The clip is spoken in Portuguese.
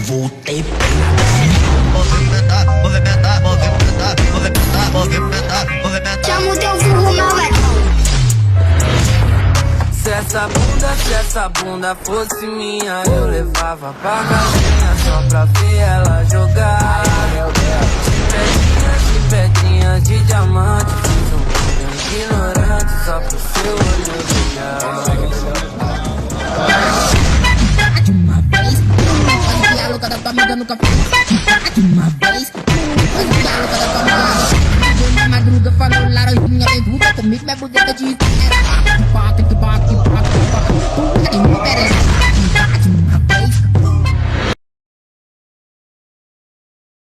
voltei movimentar, movimentar, movimentar, movimentar, movimentar, movimentar. Chama o teu burro, meu velho. Se essa bunda fosse minha, eu levava pra casinha só pra ver ela jogar. De pedrinhas de diamante, fiz um mundo ignorante só pro seu olho brilhar. De uma vez, faz a louca da tua amiga nunca fez. De uma vez, faz a louca da tua amiga. Na madruga falou laranjinha, vem vulga comigo, minha budeta de espera. Que bate, que bate, que bate, que bate. Puta que me merece.